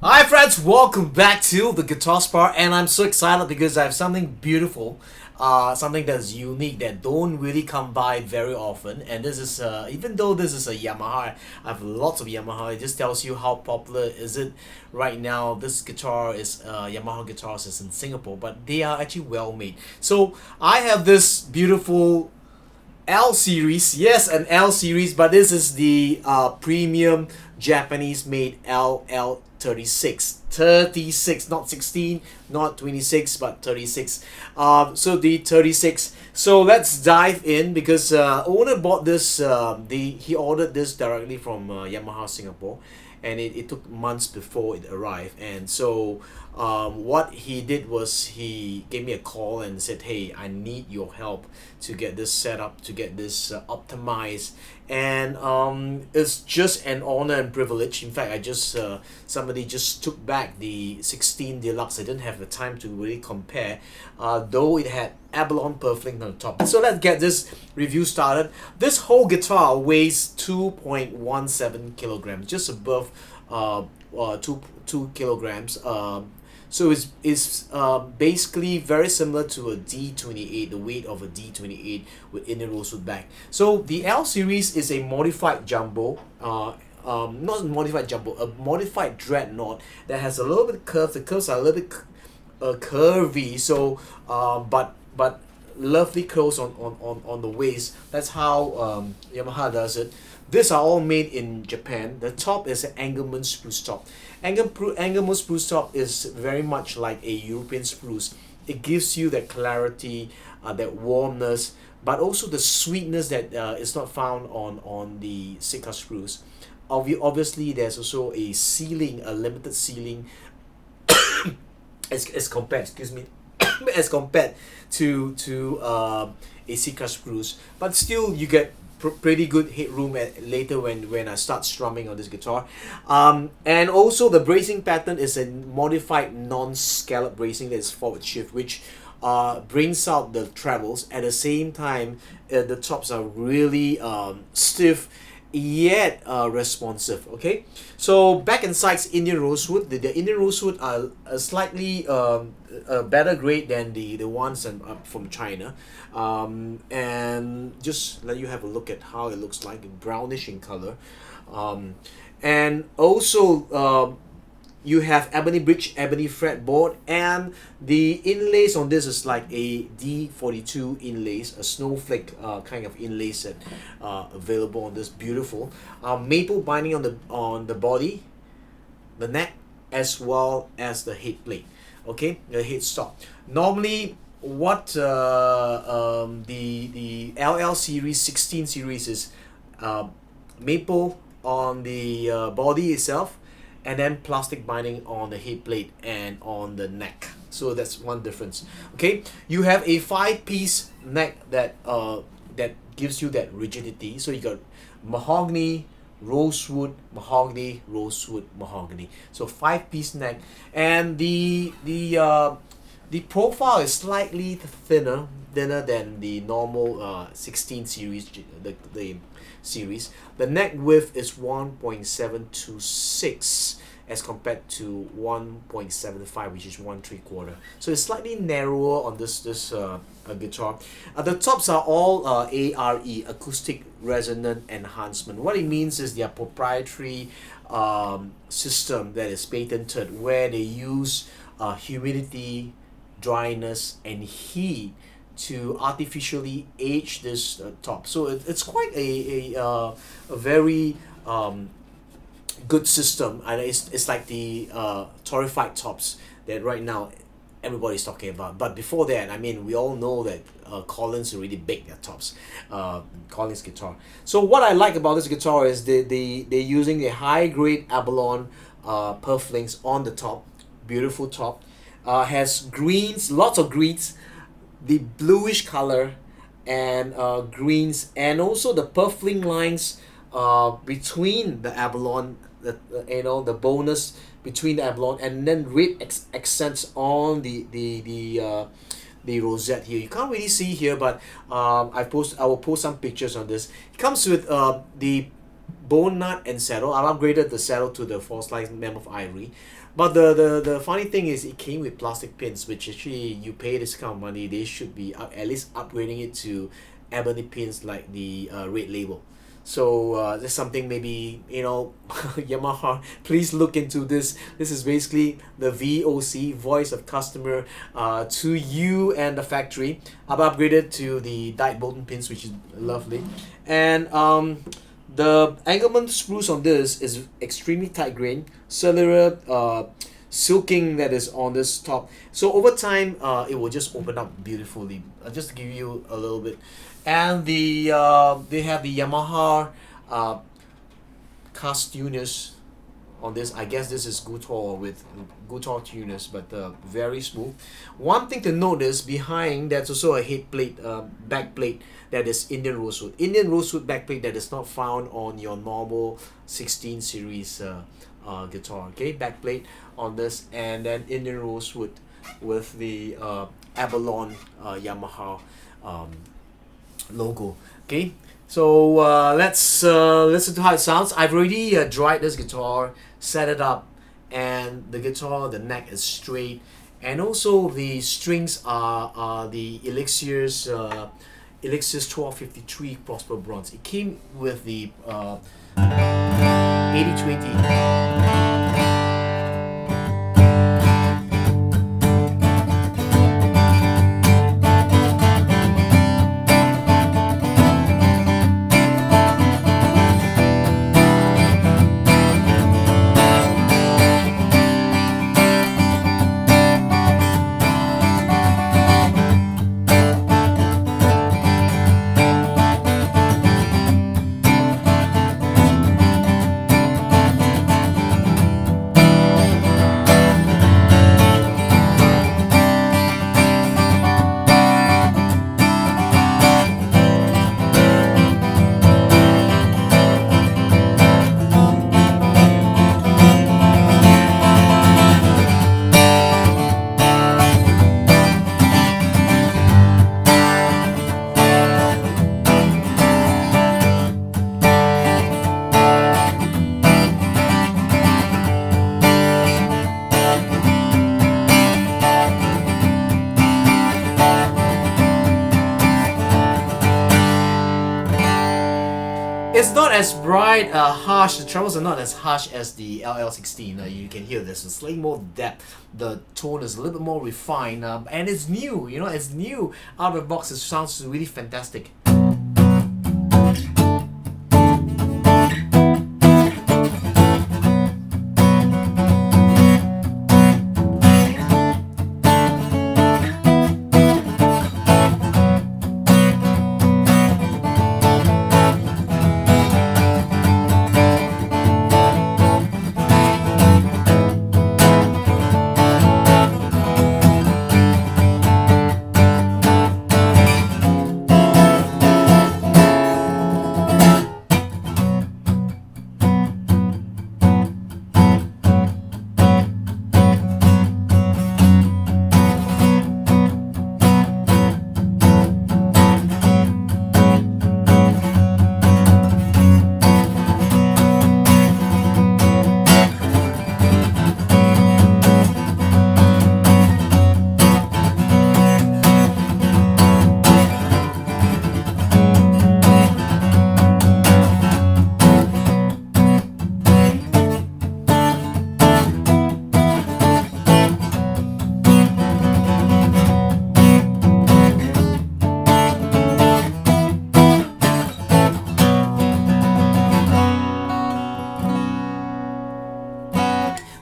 Hi friends, welcome back to the Guitar Spar, and I'm so excited because I have something beautiful, something that's unique that don't really come by very often. And this is even though this is a Yamaha, I have lots of Yamaha. It just tells you how popular is it right now. This guitar is Yamaha guitars is in Singapore, but they are actually well made. So I have this beautiful L series, yes, an L series, but this is the premium Japanese made L36. 36, not 16, not 26, but 36. So the 36. So let's dive in because owner bought this. He ordered this directly from Yamaha Singapore, and it took months before it arrived. And so what he did was he gave me a call and said, hey, I need your help to get this set up, to get this optimized. And it's just an honor and privilege. In fact, I just somebody just took back the 16 Deluxe. I didn't have the time to really compare, though it had Abalone purfling on the top. So let's get this review started. This whole guitar weighs 2.17 kilograms, just above 2 kilograms. So it's basically very similar to a D28, the weight of a D28 with inner rosewood back. So the L series is a modified jumbo, not modified jumbo, a modified dreadnought that has a little bit curved. The curves are a little bit curvy, so but lovely curls on the waist. That's how Yamaha does it. These are all made in Japan. The top is an Engelmann spruce top. Engelmann spruce top is very much like a European spruce. It gives you that clarity, that warmness, but also the sweetness that is not found on the Sitka spruce. Obviously, there's also a ceiling, a limited ceiling, as compared, excuse me, as compared to a Sitka spruce. But still, you get pretty good headroom later when I start strumming on this guitar. And also the bracing pattern is a modified non-scallop bracing that is forward shift, which brings out the trebles. At the same time, the tops are really stiff yet responsive. Okay, so back and sides Indian rosewood. The Indian rosewood are a slightly a better grade than the ones from China, and just let you have a look at how it looks like, brownish in color, and also you have ebony bridge, ebony fretboard, and the inlays on this is like a D42 inlays, a snowflake kind of inlays that available on this beautiful maple binding on the body, the neck, as well as the head plate. Okay, the headstock. Normally, what the LL series 16 series is maple on the body itself, and then plastic binding on the head plate and on the neck. So that's one difference. Okay, you have a 5-piece neck that gives you that rigidity. So you got mahogany, rosewood, mahogany, rosewood, mahogany. So 5-piece neck, and the profile is slightly thinner than the normal 16 series, the series. The neck width is 1.726 as compared to 1.75, which is 1 3/4. So it's slightly narrower on this guitar. The tops are all A.R.E, acoustic resonant enhancement. What it means is their proprietary system that is patented, where they use humidity, dryness, and heat to artificially age this top. So it's quite a very good system, and it's like the torrefied tops that right now everybody's talking about. But before that, I mean, we all know that Collins already baked their tops, Collins guitar. So what I like about this guitar is they're using a high grade Abalone purflings on the top, beautiful top. Has greens, lots of greens, the bluish color, and greens, and also the purfling lines between the Abalone, the bonus between the Abalone, and then red accents on the rosette here. You can't really see here, but I will post some pictures on this. It comes with the bone nut and saddle. I've upgraded the saddle to the 4-slice mammoth ivory. But the funny thing is it came with plastic pins, which actually you pay this kind of money, they should be at least upgrading it to ebony pins like the red label. So that's something maybe, you know, Yamaha, please look into this. This is basically the VOC, voice of customer, to you and the factory. I've upgraded to the dyed Bolton pins, which is lovely. And the Engelmann spruce on this is extremely tight grain, cellular silking that is on this top. So over time, it will just open up beautifully. Just to give you a little bit. And the they have the Yamaha cast tuners on this. I guess this is Guitar with Guitar tuners, but very smooth. One thing to notice, behind there's also a head plate, back plate that is Indian Rosewood. Indian Rosewood back plate that is not found on your normal 16 series guitar. Okay, back plate on this, and then Indian Rosewood with the Abalone Yamaha logo. Okay, so let's listen to how it sounds. I've already dried this guitar, set it up, and the guitar, the neck is straight, and also the strings are the Elixir's 1253 Prosper Bronze. It came with the 8020. It's not as bright, harsh. The trebles are not as harsh as the LL16. You can hear there's a slightly more depth. The tone is a little bit more refined, and it's new. You know, it's new out of the box. It sounds really fantastic.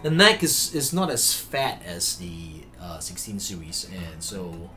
The neck is not as fat as the 16 series, and so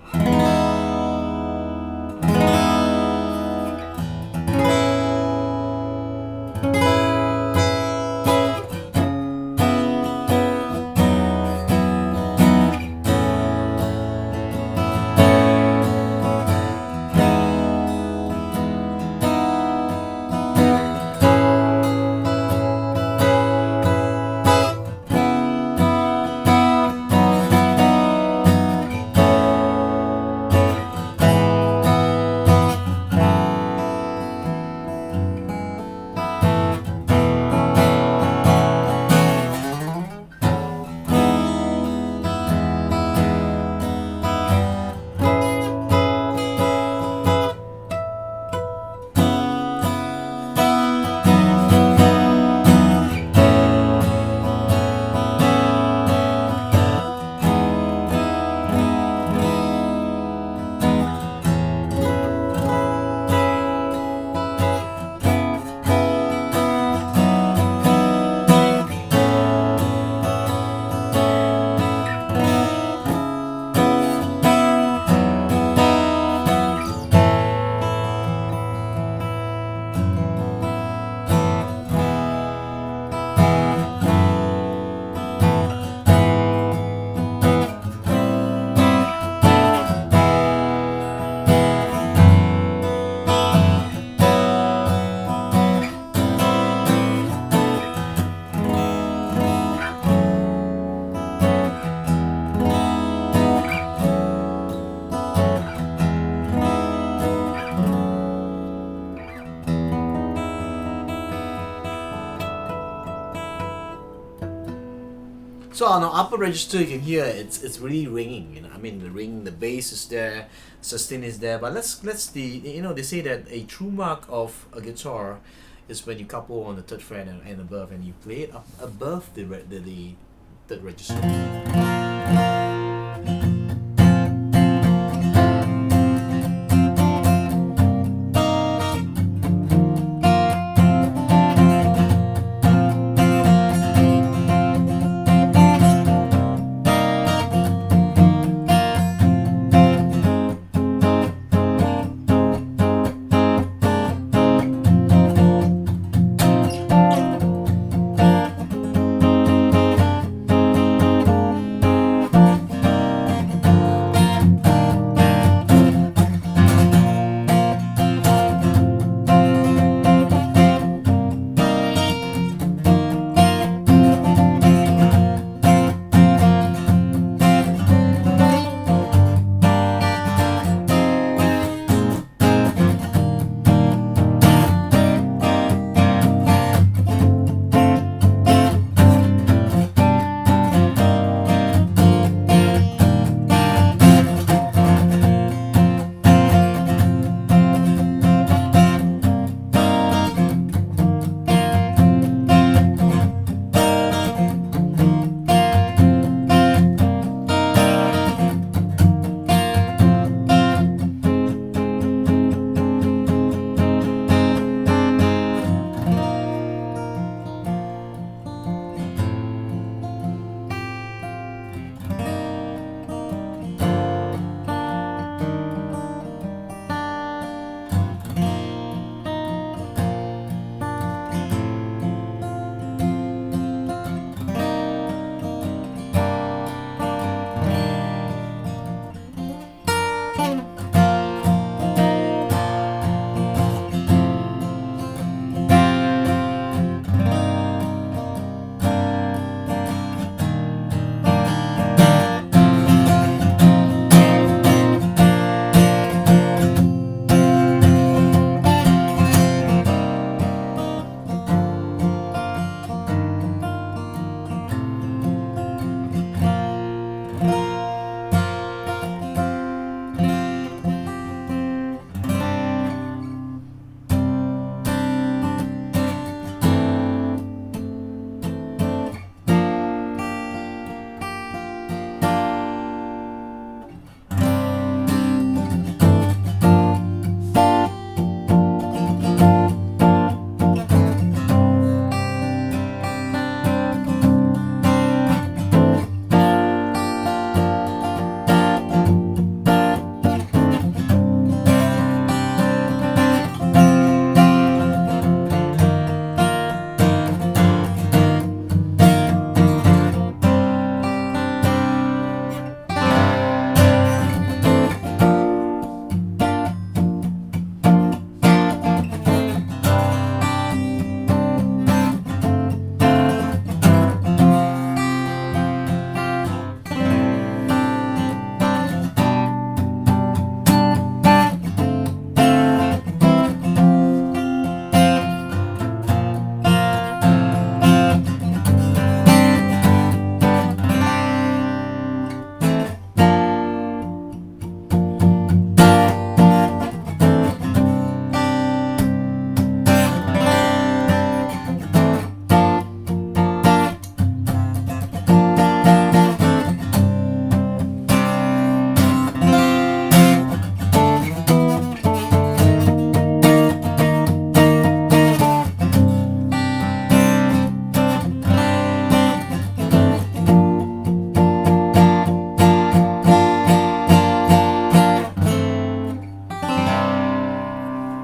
So on the upper register, you can hear it's really ringing. You know, I mean the ring, the bass is there, sustain is there. But let's the you know they say that a true mark of a guitar is when you couple on the third fret and above, and you play it up above the third register.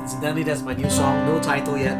Incidentally, that's my new song, no title yet.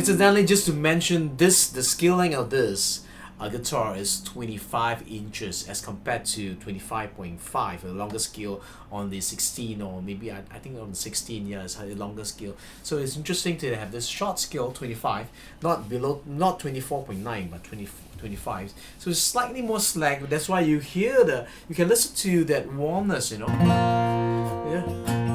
Incidentally, just to mention this, the scaling of this guitar is 25 inches as compared to 25.5, a longer scale on the 16, or maybe I think on the 16, yeah, it's a longer scale. So it's interesting to have this short scale 25, not below, not 24.9, but 25. So it's slightly more slack. That's why you hear you can listen to that warmness, you know. Yeah.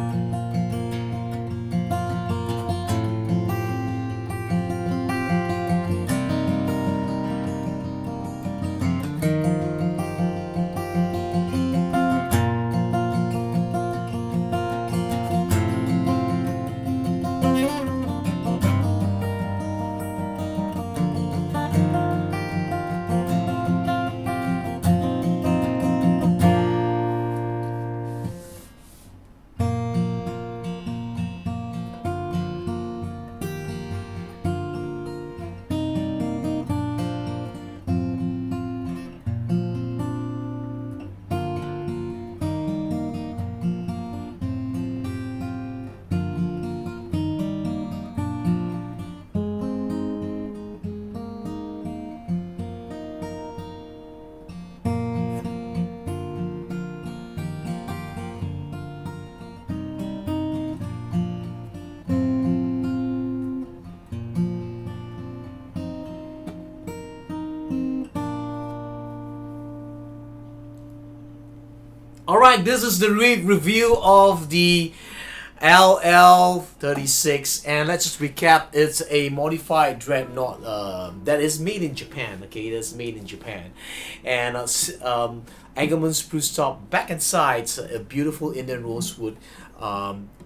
Alright, this is the review of the LL36, and let's just recap. It's a modified dreadnought that is made in Japan. Okay, that's made in Japan, and Engelmann spruce top, back and sides, a beautiful Indian rosewood,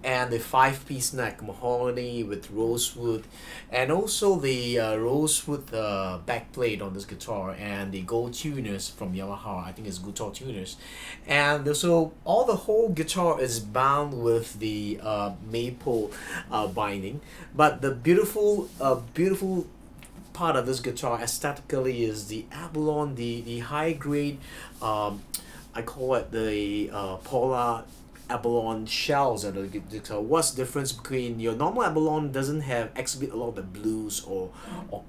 and the 5-piece neck mahogany with rosewood, and also the rosewood backplate on this guitar, and the gold tuners from Yamaha. I think it's guitar tuners, and so all the whole guitar is bound with the maple binding. But the beautiful part of this guitar aesthetically is the Abalone, the high grade, I call it the polar Abalone shells at the guitar. What's the difference between your normal Abalone doesn't have exhibit a lot of the blues or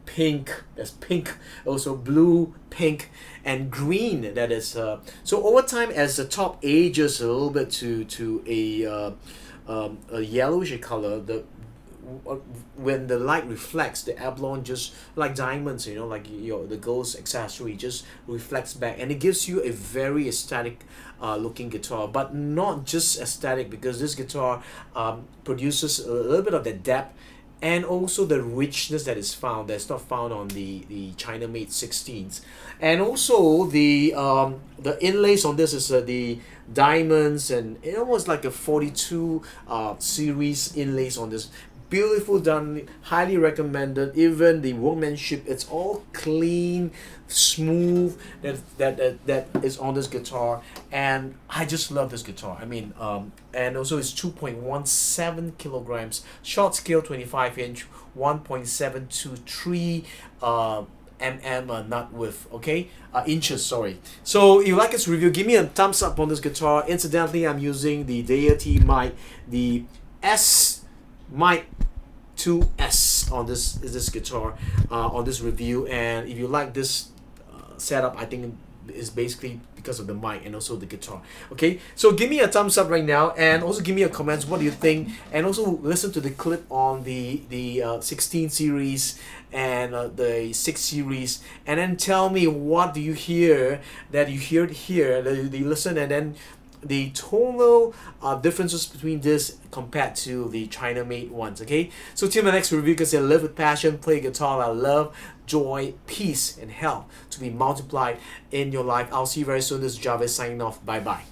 pink. There's pink, also blue, pink, and green. That is so over time, as the top ages a little bit to a yellowish color, when the light reflects, the Abalone just like diamonds, you know, like the gold accessory just reflects back, and it gives you a very aesthetic looking guitar. But not just aesthetic, because this guitar produces a little bit of the depth and also the richness that is found, that's not found on the China made 16s. And also the inlays on this is the diamonds, and it almost like a 42 series inlays on this. Beautiful done, highly recommended. Even the workmanship, it's all clean, smooth, that is on this guitar, and I just love this guitar. I mean, and also it's 2.17 kilograms, short scale 25 inch, 1.723 nut width, okay, inches, sorry. So if you like this review, give me a thumbs up on this guitar. Incidentally, I'm using the Deity mic, the S mic 2S on this guitar, on this review. And if you like this setup, I think it's basically because of the mic and also the guitar. Okay, so give me a thumbs up right now, and also give me a comments, what do you think, and also listen to the clip on the 16 series and the 6 series, and then tell me what do you hear, that you hear it here, that you listen, and then the tonal differences between this compared to the China made ones. Okay, so till my next review, because I live with passion, play guitar, I love joy, peace, and health to be multiplied in your life. I'll see you very soon. This is Jarvis signing off. Bye bye.